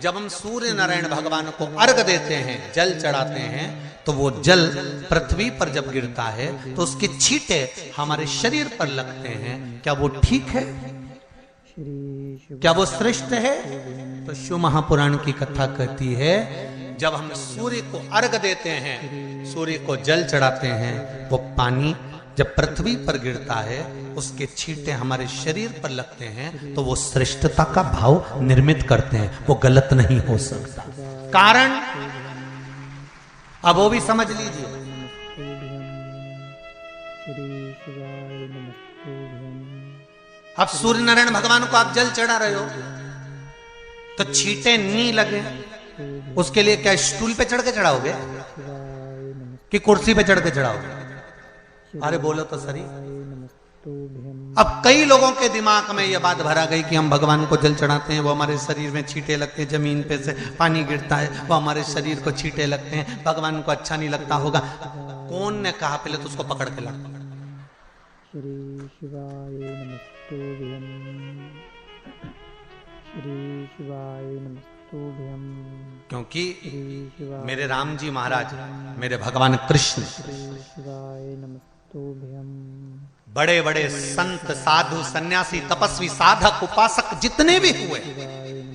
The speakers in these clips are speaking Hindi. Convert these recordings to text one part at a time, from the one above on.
जब हम सूर्य नारायण भगवान को अर्घ देते हैं, जल चढ़ाते हैं, तो वो जल पृथ्वी पर जब गिरता है तो उसके छींटे हमारे शरीर पर लगते हैं। क्या वो ठीक है? क्या वो श्रेष्ठ है? तो शिव महापुराण की कथा कहती है, जब हम सूर्य को अर्घ देते हैं, सूर्य को जल चढ़ाते हैं, वो पानी जब पृथ्वी पर गिरता है, उसके छींटे हमारे शरीर पर लगते हैं, तो वो श्रेष्ठता का भाव निर्मित करते हैं। वो गलत नहीं हो सकता। कारण अब वो भी समझ लीजिए। अब सूर्य नारायण भगवान को आप जल चढ़ा रहे हो तो छींटे नहीं लगे, उसके लिए क्या स्टूल पे चढ़ के चढ़ाओगे कि कुर्सी पे चढ़ के चढ़ाओगे? अरे बोलो तो सही। अब कई लोगों के दिमाग में यह बात भरा गई कि हम भगवान को जल चढ़ाते हैं, वो हमारे शरीर में छींटे लगते हैं, जमीन पे से पानी गिरता है, वो हमारे शरीर को छींटे लगते हैं, भगवान को अच्छा नहीं लगता होगा। कौन ने कहा? पहले तो उसको पकड़ के ला। श्री शिवाय नमस्तुभ्यं, श्री शिवाय नमस्तुभ्यं। क्योंकि मेरे राम जी महाराज, मेरे भगवान कृष्ण, श्री शिवाय नमस्तुभ्यं, बड़े बड़े संत, साधु, सन्यासी, तपस्वी, साधक, उपासक जितने भी हुए,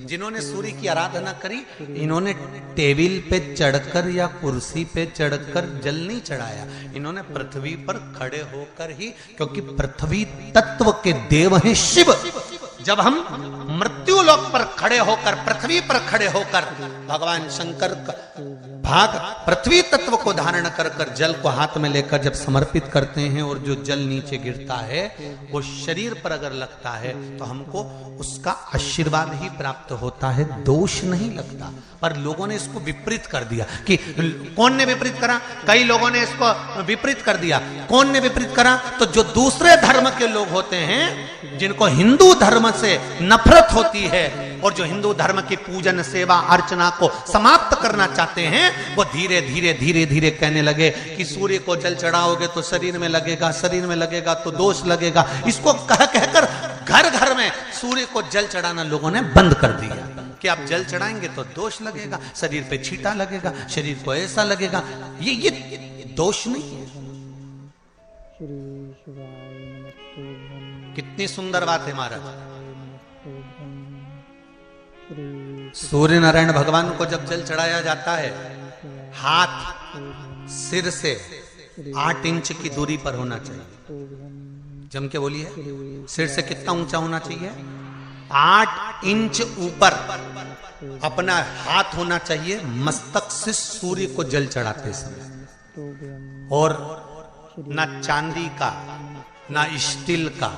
जिन्होंने सूर्य की आराधना करी, इन्होंने टेबल पे चढ़कर या कुर्सी पे चढ़कर जल नहीं चढ़ाया। इन्होंने पृथ्वी पर खड़े होकर ही, क्योंकि पृथ्वी तत्व के देव हैं शिव। जब हम मृत्यु लोक पर खड़े होकर, पृथ्वी पर खड़े होकर भगवान शंकर का भाग पृथ्वी तत्व को धारण कर कर जल को हाथ में लेकर जब समर्पित करते हैं, और जो जल नीचे गिरता है वो शरीर पर अगर लगता है तो हमको उसका आशीर्वाद ही प्राप्त होता है, दोष नहीं लगता। पर लोगों ने इसको विपरीत कर दिया। कि कौन ने विपरीत करा? कई लोगों ने इसको विपरीत कर दिया। कौन ने विपरीत करा? तो जो दूसरे धर्म के लोग होते हैं, जिनको हिंदू धर्म से नफरत होती है और जो हिंदू धर्म की पूजन, सेवा, अर्चना को समाप्त करना चाहते हैं, वो धीरे धीरे धीरे धीरे कहने लगे कि सूर्य को जल चढ़ाओगे तो शरीर में लगेगा, शरीर में लगेगा तो दोष लगेगा। इसको कह कहकर घर घर में सूर्य को जल चढ़ाना लोगों ने बंद कर दिया कि आप जल चढ़ाएंगे तो दोष लगेगा, शरीर पे छींटा लगेगा, शरीर को ऐसा लगेगा। ये दोष नहीं है। श्री शिवाय नमस्तुभ्यं, कितनी सुंदर बात है महाराज। श्री सूर्य नारायण भगवान को जब जल चढ़ाया जाता है, हाथ सिर से 8 इंच की दूरी पर होना चाहिए। जम के बोलिए, सिर से कितना ऊंचा होना चाहिए? 8 इंच ऊपर अपना हाथ होना चाहिए मस्तक से सूर्य को जल चढ़ाते समय। और ना चांदी का, ना स्टील का,